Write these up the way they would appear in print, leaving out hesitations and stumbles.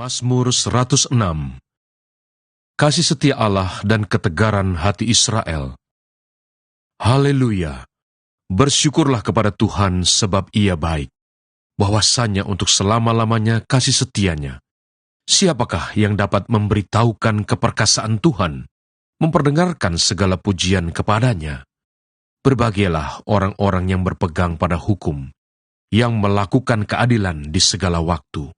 Mazmur 106. Kasih setia Allah dan ketegaran hati Israel. Haleluya! Bersyukurlah kepada Tuhan sebab Ia baik, bahwasanya untuk selama-lamanya kasih setianya. Siapakah yang dapat memberitahukan keperkasaan Tuhan, memperdengarkan segala pujian kepadanya? Berbahagialah orang-orang yang berpegang pada hukum, yang melakukan keadilan di segala waktu.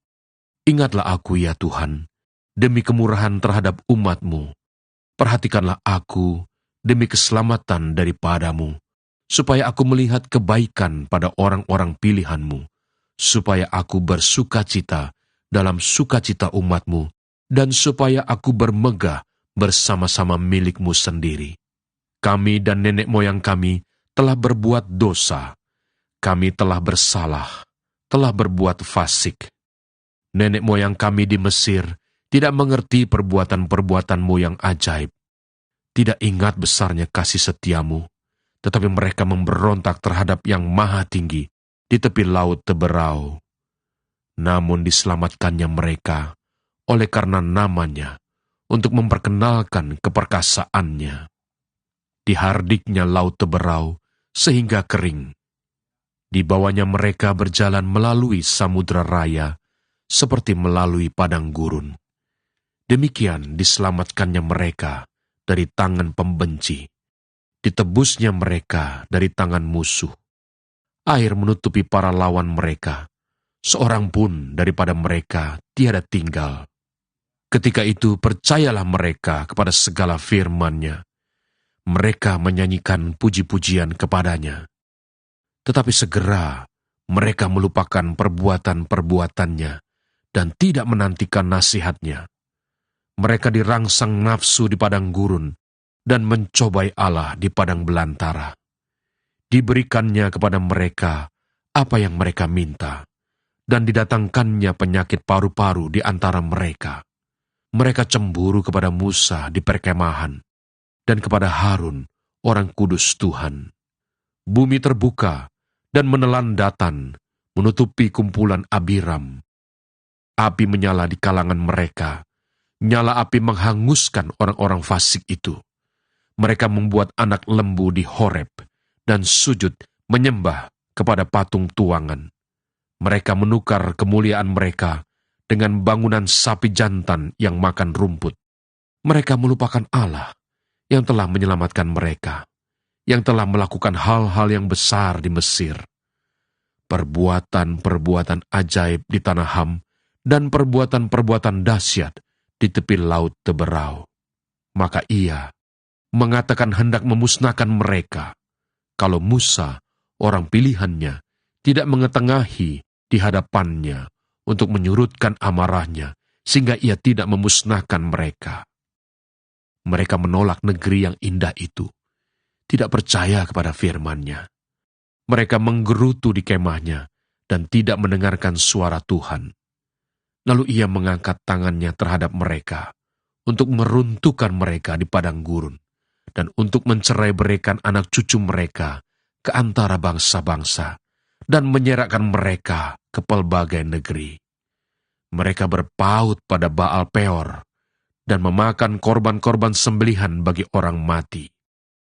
Ingatlah aku ya Tuhan, demi kemurahan terhadap umat-Mu. Perhatikanlah aku demi keselamatan daripada-Mu, supaya aku melihat kebaikan pada orang-orang pilihan-Mu, supaya aku bersukacita dalam sukacita umat-Mu, dan supaya aku bermegah bersama-sama milik-Mu sendiri. Kami dan nenek moyang kami telah berbuat dosa. Kami telah bersalah, telah berbuat fasik. Nenek moyang kami di Mesir tidak mengerti perbuatan-perbuatan-Mu yang ajaib. Tidak ingat besarnya kasih setiamu, tetapi mereka memberontak terhadap yang maha tinggi di tepi laut teberau. Namun diselamatkannya mereka oleh karena namanya, untuk memperkenalkan keperkasaannya. Dihardiknya laut teberau sehingga kering. Di bawahnya mereka berjalan melalui samudra raya, seperti melalui padang gurun. Demikian diselamatkannya mereka dari tangan pembenci, ditebusnya mereka dari tangan musuh. Air menutupi para lawan mereka, seorang pun daripada mereka tiada tinggal. Ketika itu percayalah mereka kepada segala firman-Nya. Mereka menyanyikan puji-pujian kepadanya. Tetapi segera mereka melupakan perbuatan-perbuatannya dan tidak menantikan nasihat-Nya. Mereka dirangsang nafsu di padang gurun dan mencobai Allah di padang belantara. Diberikannya kepada mereka apa yang mereka minta, dan didatangkannya penyakit paru-paru di antara mereka. Mereka cemburu kepada Musa di perkemahan, dan kepada Harun, orang kudus Tuhan. Bumi terbuka dan menelan Datan, menutupi kumpulan Abiram. Api menyala di kalangan mereka. Nyala api menghanguskan orang-orang fasik itu. Mereka membuat anak lembu di Horeb dan sujud menyembah kepada patung tuangan. Mereka menukar kemuliaan mereka dengan bangunan sapi jantan yang makan rumput. Mereka melupakan Allah yang telah menyelamatkan mereka, yang telah melakukan hal-hal yang besar di Mesir. Perbuatan-perbuatan ajaib di tanah Ham, dan perbuatan-perbuatan dahsyat di tepi laut teberau. Maka Ia mengatakan hendak memusnahkan mereka, kalau Musa, orang pilihannya, tidak mengetengahi di hadapannya untuk menyurutkan amarahnya, sehingga Ia tidak memusnahkan mereka. Mereka menolak negeri yang indah itu, tidak percaya kepada firman-Nya. Mereka menggerutu di kemahnya dan tidak mendengarkan suara Tuhan. Lalu Ia mengangkat tangannya terhadap mereka untuk meruntuhkan mereka di padang gurun dan untuk mencerai-beraikan anak cucu mereka ke antara bangsa-bangsa dan menyerahkan mereka ke pelbagai negeri. Mereka berpaut pada Baal Peor dan memakan korban-korban sembelihan bagi orang mati.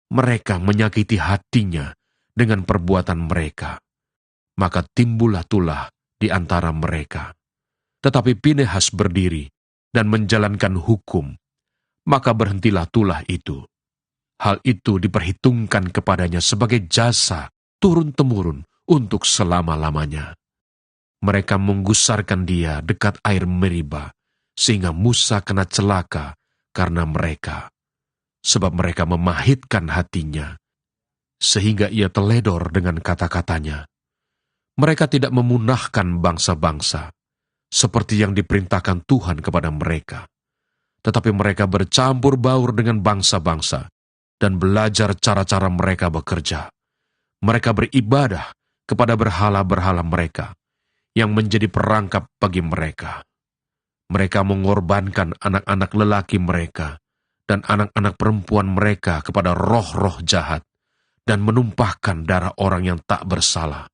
Mereka menyakiti hatinya dengan perbuatan mereka. Maka timbullah tulah di antara mereka. Tetapi Pinehas berdiri dan menjalankan hukum, maka berhentilah tulah itu. Hal itu diperhitungkan kepadanya sebagai jasa turun-temurun untuk selama-lamanya. Mereka menggusarkan dia dekat air Meriba, sehingga Musa kena celaka karena mereka. Sebab mereka memahitkan hatinya, sehingga ia teledor dengan kata-katanya. Mereka tidak memunahkan bangsa-bangsa, seperti yang diperintahkan Tuhan kepada mereka. Tetapi mereka bercampur baur dengan bangsa-bangsa, dan belajar cara-cara mereka bekerja. Mereka beribadah kepada berhala-berhala mereka, yang menjadi perangkap bagi mereka. Mereka mengorbankan anak-anak lelaki mereka, dan anak-anak perempuan mereka kepada roh-roh jahat, dan menumpahkan darah orang yang tak bersalah,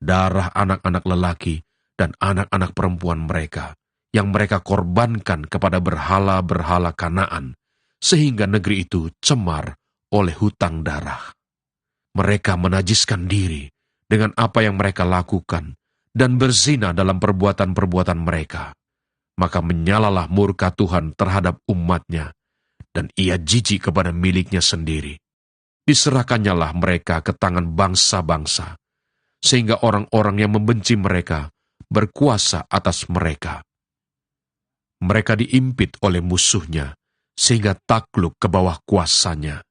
darah anak-anak lelaki dan anak-anak perempuan mereka yang mereka korbankan kepada berhala-berhala Kanaan, sehingga negeri itu cemar oleh hutang darah. Mereka menajiskan diri dengan apa yang mereka lakukan dan berzina dalam perbuatan-perbuatan mereka. Maka menyalalah murka Tuhan terhadap umatnya, dan ia jijik kepada miliknya sendiri. Diserahkannyalah mereka ke tangan bangsa-bangsa, sehingga orang-orang yang membenci mereka berkuasa atas mereka. Mereka diimpit oleh musuhnya, sehingga takluk ke bawah kuasanya.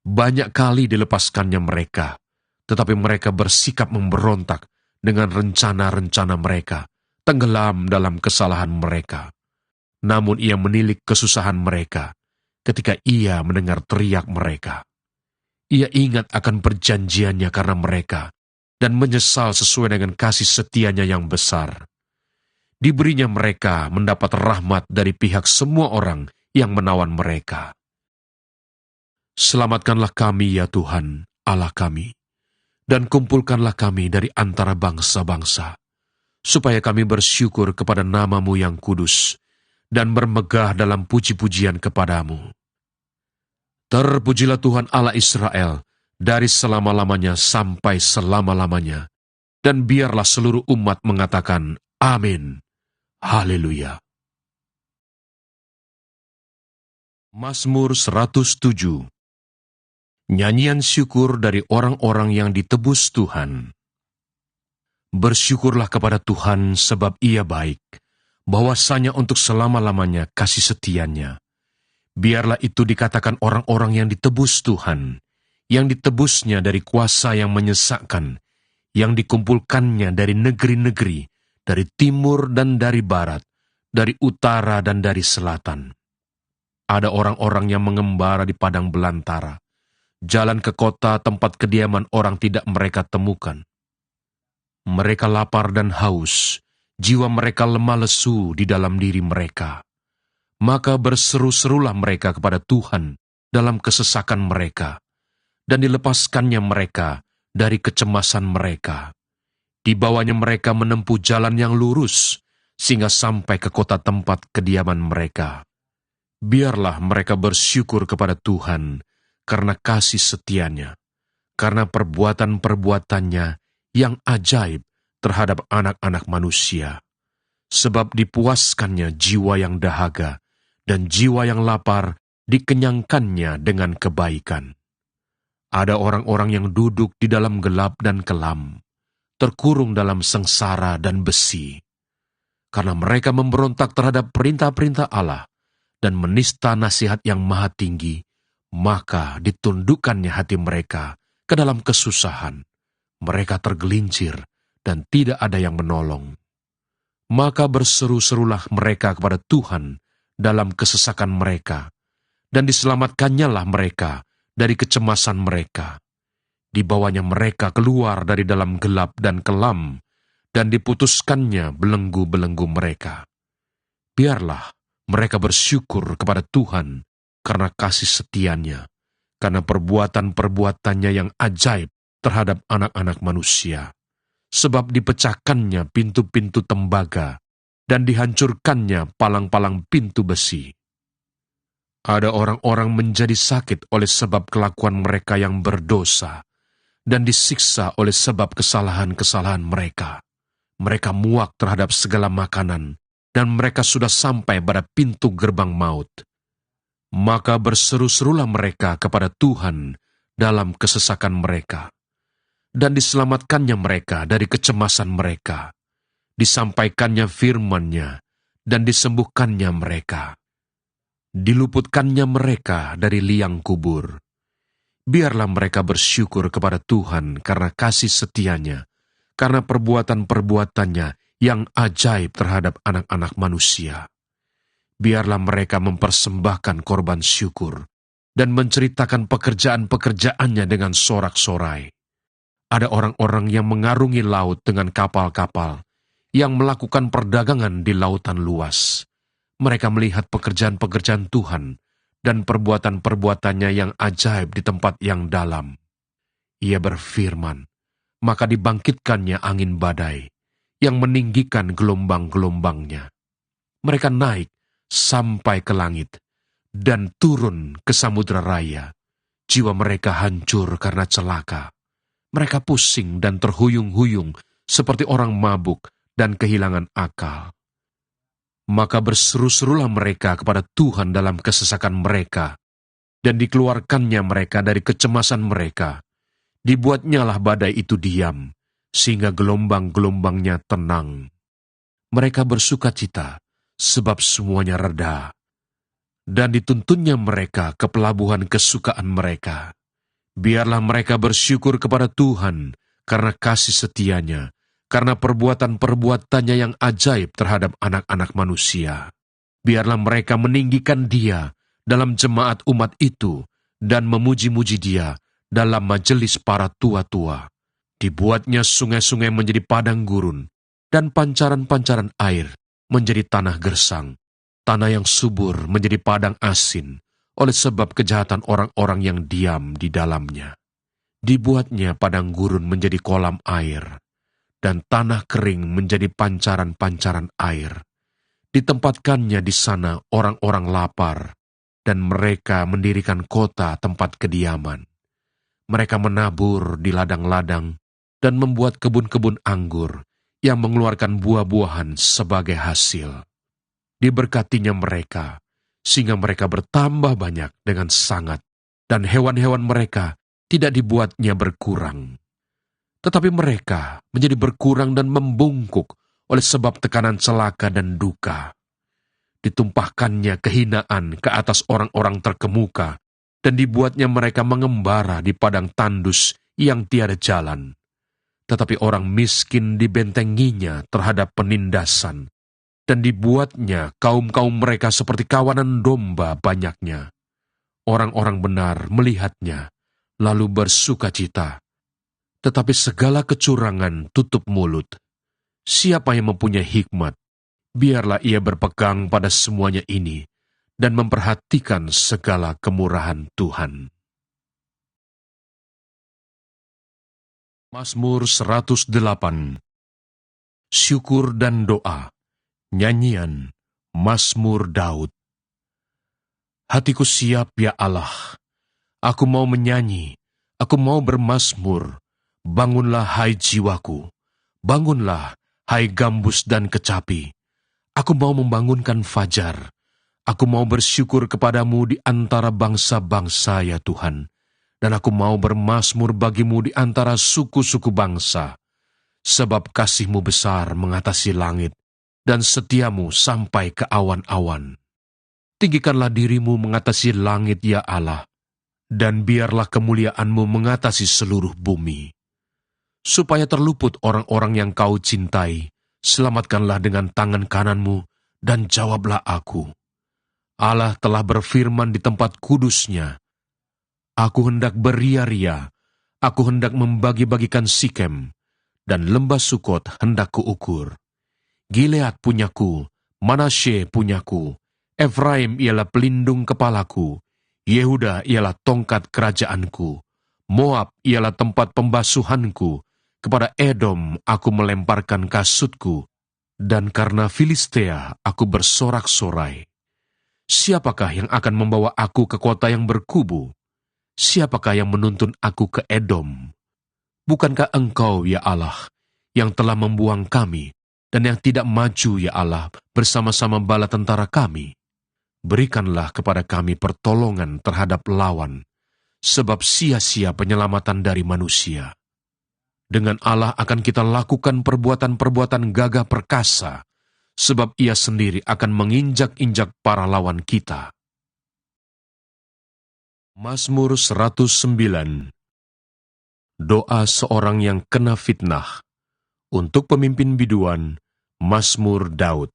Banyak kali dilepaskannya mereka, tetapi mereka bersikap memberontak dengan rencana-rencana mereka, tenggelam dalam kesalahan mereka. Namun ia menilik kesusahan mereka ketika ia mendengar teriak mereka. Ia ingat akan perjanjiannya karena mereka, dan menyesal sesuai dengan kasih setianya yang besar. Diberinya mereka mendapat rahmat dari pihak semua orang yang menawan mereka. Selamatkanlah kami ya Tuhan, Allah kami, dan kumpulkanlah kami dari antara bangsa-bangsa, supaya kami bersyukur kepada nama-Mu yang kudus, dan bermegah dalam puji-pujian kepadamu. Terpujilah Tuhan Allah Israel, dari selama-lamanya sampai selama-lamanya, dan biarlah seluruh umat mengatakan, Amin. Haleluya. Mazmur 107. Nyanyian syukur dari orang-orang yang ditebus Tuhan. Bersyukurlah kepada Tuhan sebab Ia baik, bahwasanya untuk selama-lamanya kasih setianya. Biarlah itu dikatakan orang-orang yang ditebus Tuhan, yang ditebusnya dari kuasa yang menyesakkan, yang dikumpulkannya dari negeri-negeri, dari timur dan dari barat, dari utara dan dari selatan. Ada orang-orang yang mengembara di padang belantara, jalan ke kota tempat kediaman orang tidak mereka temukan. Mereka lapar dan haus, jiwa mereka lemah lesu di dalam diri mereka. Maka berseru-serulah mereka kepada Tuhan dalam kesesakan mereka, dan dilepaskannya mereka dari kecemasan mereka. Dibawanya mereka menempuh jalan yang lurus, sehingga sampai ke kota tempat kediaman mereka. Biarlah mereka bersyukur kepada Tuhan, karena kasih setianya, karena perbuatan-perbuatannya yang ajaib terhadap anak-anak manusia. Sebab dipuaskannya jiwa yang dahaga, dan jiwa yang lapar dikenyangkannya dengan kebaikan. Ada orang-orang yang duduk di dalam gelap dan kelam, terkurung dalam sengsara dan besi. Karena mereka memberontak terhadap perintah-perintah Allah, dan menista nasihat yang maha tinggi, maka ditundukkannya hati mereka ke dalam kesusahan. Mereka tergelincir, dan tidak ada yang menolong. Maka berseru-serulah mereka kepada Tuhan dalam kesesakan mereka, dan diselamatkannya mereka dari kecemasan mereka. Dibawanya mereka keluar dari dalam gelap dan kelam, dan diputuskannya belenggu-belenggu mereka. Biarlah mereka bersyukur kepada Tuhan karena kasih setianya, karena perbuatan-perbuatannya yang ajaib terhadap anak-anak manusia. Sebab dipecahkannya pintu-pintu tembaga, dan dihancurkannya palang-palang pintu besi. Ada orang-orang menjadi sakit oleh sebab kelakuan mereka yang berdosa, dan disiksa oleh sebab kesalahan-kesalahan mereka. Mereka muak terhadap segala makanan, dan mereka sudah sampai pada pintu gerbang maut. Maka berseru-serulah mereka kepada Tuhan dalam kesesakan mereka, dan diselamatkannya mereka dari kecemasan mereka. Disampaikannya firman-Nya, dan disembuhkannya mereka. Diluputkannya mereka dari liang kubur. Biarlah mereka bersyukur kepada Tuhan karena kasih setianya, karena perbuatan-perbuatannya yang ajaib terhadap anak-anak manusia. Biarlah mereka mempersembahkan korban syukur, dan menceritakan pekerjaan-pekerjaannya dengan sorak-sorai. Ada orang-orang yang mengarungi laut dengan kapal-kapal, yang melakukan perdagangan di lautan luas. Mereka melihat pekerjaan-pekerjaan Tuhan, dan perbuatan-perbuatannya yang ajaib di tempat yang dalam. Ia berfirman, maka dibangkitkannya angin badai, yang meninggikan gelombang-gelombangnya. Mereka naik sampai ke langit dan turun ke samudera raya. Jiwa mereka hancur karena celaka. Mereka pusing dan terhuyung-huyung seperti orang mabuk dan kehilangan akal. Maka berseru-serulah mereka kepada Tuhan dalam kesesakan mereka, dan dikeluarkannya mereka dari kecemasan mereka. Dibuatnyalah badai itu diam, sehingga gelombang-gelombangnya tenang. Mereka bersukacita, sebab semuanya reda, dan dituntunnya mereka ke pelabuhan kesukaan mereka. Biarlah mereka bersyukur kepada Tuhan karena kasih setianya, karena perbuatan-perbuatannya yang ajaib terhadap anak-anak manusia. Biarlah mereka meninggikan Dia dalam jemaat umat itu dan memuji-muji Dia dalam majelis para tua-tua. Dibuatnya sungai-sungai menjadi padang gurun, dan pancaran-pancaran air menjadi tanah gersang, tanah yang subur menjadi padang asin, oleh sebab kejahatan orang-orang yang diam di dalamnya. Dibuatnya padang gurun menjadi kolam air, dan tanah kering menjadi pancaran-pancaran air. Ditempatkannya di sana orang-orang lapar, dan mereka mendirikan kota tempat kediaman. Mereka menabur di ladang-ladang, dan membuat kebun-kebun anggur, yang mengeluarkan buah-buahan sebagai hasil. Diberkatinya mereka, sehingga mereka bertambah banyak dengan sangat, dan hewan-hewan mereka tidak dibuatnya berkurang. Tetapi mereka menjadi berkurang dan membungkuk oleh sebab tekanan celaka dan duka. Ditumpahkannya kehinaan ke atas orang-orang terkemuka, dan dibuatnya mereka mengembara di padang tandus yang tiada jalan. Tetapi orang miskin dibentenginya terhadap penindasan, dan dibuatnya kaum-kaum mereka seperti kawanan domba banyaknya. Orang-orang benar melihatnya, lalu bersukacita. Tetapi segala kecurangan tutup mulut. Siapa yang mempunyai hikmat, biarlah ia berpegang pada semuanya ini, dan memperhatikan segala kemurahan Tuhan. Mazmur 108. Syukur dan doa. Nyanyian Mazmur Daud. Hatiku siap, ya Allah. Aku mau menyanyi, aku mau bermazmur. Bangunlah, hai jiwaku. Bangunlah, hai gambus dan kecapi. Aku mau membangunkan fajar. Aku mau bersyukur kepadamu di antara bangsa-bangsa, ya Tuhan. Dan aku mau bermazmur bagimu di antara suku-suku bangsa. Sebab kasih-Mu besar mengatasi langit, dan setiamu sampai ke awan-awan. Tinggikanlah dirimu mengatasi langit, ya Allah, dan biarlah kemuliaan-Mu mengatasi seluruh bumi. Supaya terluput orang-orang yang Kau cintai, selamatkanlah dengan tangan kanan-Mu, dan jawablah aku. Allah telah berfirman di tempat kudus-Nya, aku hendak beria-ria, aku hendak membagi-bagikan Sikem, dan lembah Sukot hendak kuukur. Gilead punyaku, Manasye punyaku, Efraim ialah pelindung kepalaku, Yehuda ialah tongkat kerajaanku, Moab ialah tempat pembasuhanku, kepada Edom aku melemparkan kasutku, dan karena Filistea aku bersorak-sorai. Siapakah yang akan membawa aku ke kota yang berkubu? Siapakah yang menuntun aku ke Edom? Bukankah Engkau, ya Allah, yang telah membuang kami, dan yang tidak maju, ya Allah, bersama-sama bala tentara kami? Berikanlah kepada kami pertolongan terhadap lawan, sebab sia-sia penyelamatan dari manusia. Dengan Allah akan kita lakukan perbuatan-perbuatan gagah perkasa, sebab Ia sendiri akan menginjak-injak para lawan kita. Mazmur 109. Doa seorang yang kena fitnah. Untuk pemimpin biduan, Mazmur Daud.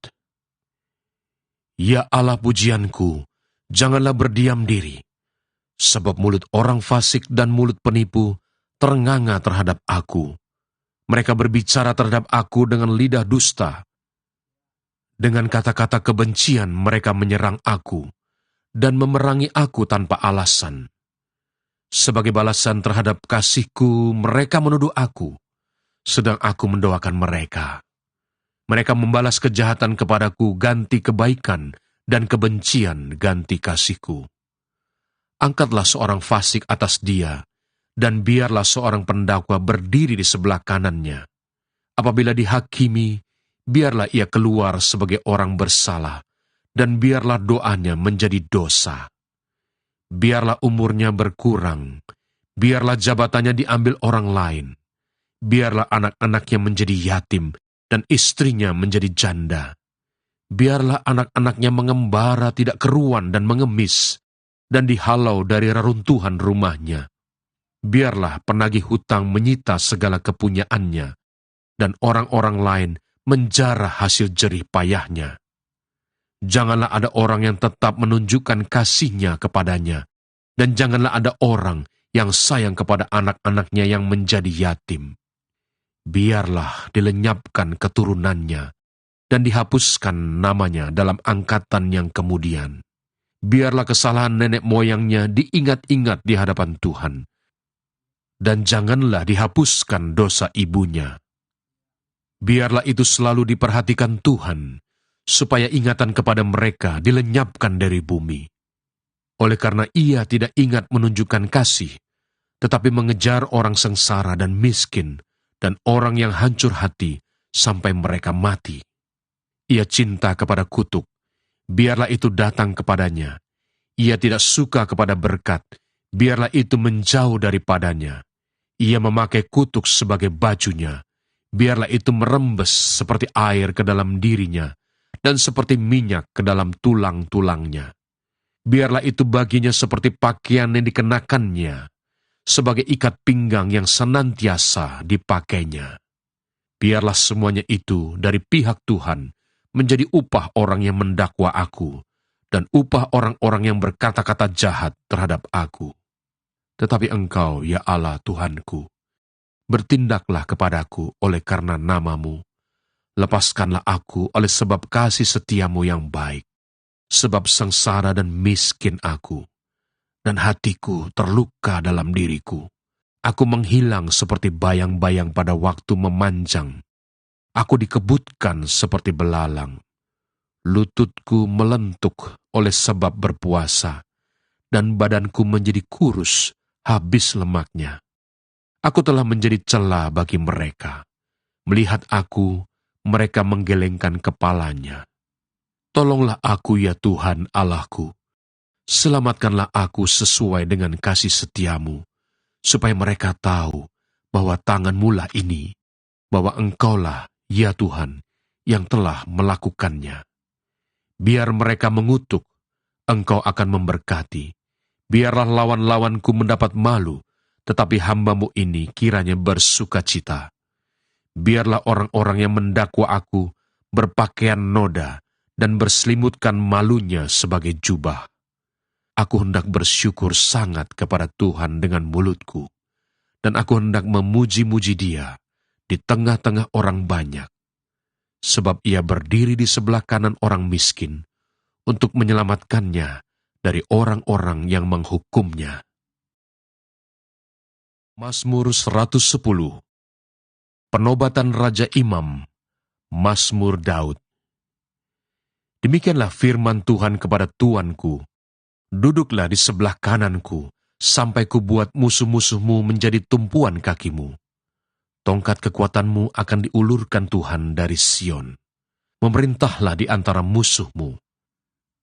Ya Allah pujianku, janganlah berdiam diri, sebab mulut orang fasik dan mulut penipu terenganga terhadap aku. Mereka berbicara terhadap aku dengan lidah dusta. Dengan kata-kata kebencian mereka menyerang aku, dan memerangi aku tanpa alasan. Sebagai balasan terhadap kasihku, mereka menuduh aku, sedang aku mendoakan mereka. Mereka membalas kejahatan kepadaku ganti kebaikan, dan kebencian ganti kasihku. Angkatlah seorang fasik atas dia, dan biarlah seorang pendakwa berdiri di sebelah kanannya. Apabila dihakimi, biarlah ia keluar sebagai orang bersalah, dan biarlah doanya menjadi dosa. Biarlah umurnya berkurang, biarlah jabatannya diambil orang lain, biarlah anak-anaknya menjadi yatim, dan istrinya menjadi janda. Biarlah anak-anaknya mengembara tidak keruan dan mengemis, dan dihalau dari reruntuhan rumahnya. Biarlah penagih hutang menyita segala kepunyaannya, dan orang-orang lain menjarah hasil jerih payahnya. Janganlah ada orang yang tetap menunjukkan kasihnya kepadanya, dan janganlah ada orang yang sayang kepada anak-anaknya yang menjadi yatim. Biarlah dilenyapkan keturunannya, dan dihapuskan namanya dalam angkatan yang kemudian. Biarlah kesalahan nenek moyangnya diingat-ingat di hadapan Tuhan, dan janganlah dihapuskan dosa ibunya. Biarlah itu selalu diperhatikan Tuhan, supaya ingatan kepada mereka dilenyapkan dari bumi. Oleh karena ia tidak ingat menunjukkan kasih, tetapi mengejar orang sengsara dan miskin, dan orang yang hancur hati sampai mereka mati. Ia cinta kepada kutuk, biarlah itu datang kepadanya. Ia tidak suka kepada berkat, biarlah itu menjauh daripadanya. Ia memakai kutuk sebagai bajunya, biarlah itu merembes seperti air ke dalam dirinya, dan seperti minyak ke dalam tulang-tulangnya. Biarlah itu baginya seperti pakaian yang dikenakannya, sebagai ikat pinggang yang senantiasa dipakainya. Biarlah semuanya itu dari pihak Tuhan menjadi upah orang yang mendakwa aku, dan upah orang-orang yang berkata-kata jahat terhadap aku. Tetapi Engkau, ya Allah Tuhanku, bertindaklah kepadaku oleh karena nama-Mu. Lepaskanlah aku oleh sebab kasih setiamu yang baik, sebab sengsara dan miskin aku, dan hatiku terluka dalam diriku. Aku menghilang seperti bayang-bayang pada waktu memanjang. Aku dikebutkan seperti belalang. Lututku melentuk oleh sebab berpuasa, dan badanku menjadi kurus, habis lemaknya. Aku telah menjadi cela bagi mereka. Melihat aku, mereka menggelengkan kepalanya. Tolonglah aku ya Tuhan Allahku. Selamatkanlah aku sesuai dengan kasih setiamu, supaya mereka tahu bahwa tangan-Mu lah ini, bahwa Engkaulah, ya Tuhan, yang telah melakukannya. Biar mereka mengutuk, Engkau akan memberkati. Biarlah lawan-lawanku mendapat malu, tetapi hamba-Mu ini kiranya bersukacita. Biarlah orang-orang yang mendakwa aku berpakaian noda dan berselimutkan malunya sebagai jubah. Aku hendak bersyukur sangat kepada Tuhan dengan mulutku, dan aku hendak memuji-muji Dia di tengah-tengah orang banyak, sebab Ia berdiri di sebelah kanan orang miskin untuk menyelamatkannya dari orang-orang yang menghukumnya. Mazmur 110. Penobatan Raja Imam, Mazmur Daud. Demikianlah firman Tuhan kepada Tuanku, duduklah di sebelah kananku, sampai kubuat musuh-musuhmu menjadi tumpuan kakimu. Tongkat kekuatanmu akan diulurkan Tuhan dari Sion. Memerintahlah di antara musuhmu.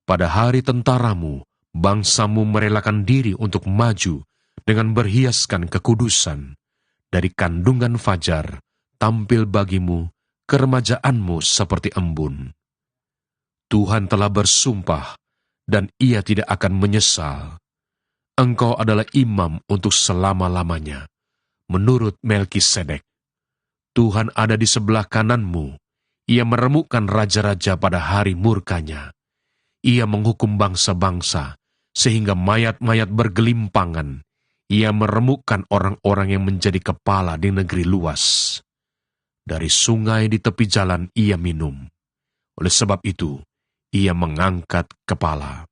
Pada hari tentaramu, bangsamu merelakan diri untuk maju dengan berhiaskan kekudusan. Dari kandungan fajar, tampil bagimu keremajaanmu seperti embun. Tuhan telah bersumpah, dan Ia tidak akan menyesal. Engkau adalah imam untuk selama-lamanya, menurut Melkisedek. Tuhan ada di sebelah kananmu. Ia meremukkan raja-raja pada hari murkanya. Ia menghukum bangsa-bangsa, sehingga mayat-mayat bergelimpangan. Ia meremukkan orang-orang yang menjadi kepala di negeri luas. Dari sungai di tepi jalan ia minum. Oleh sebab itu, ia mengangkat kepala.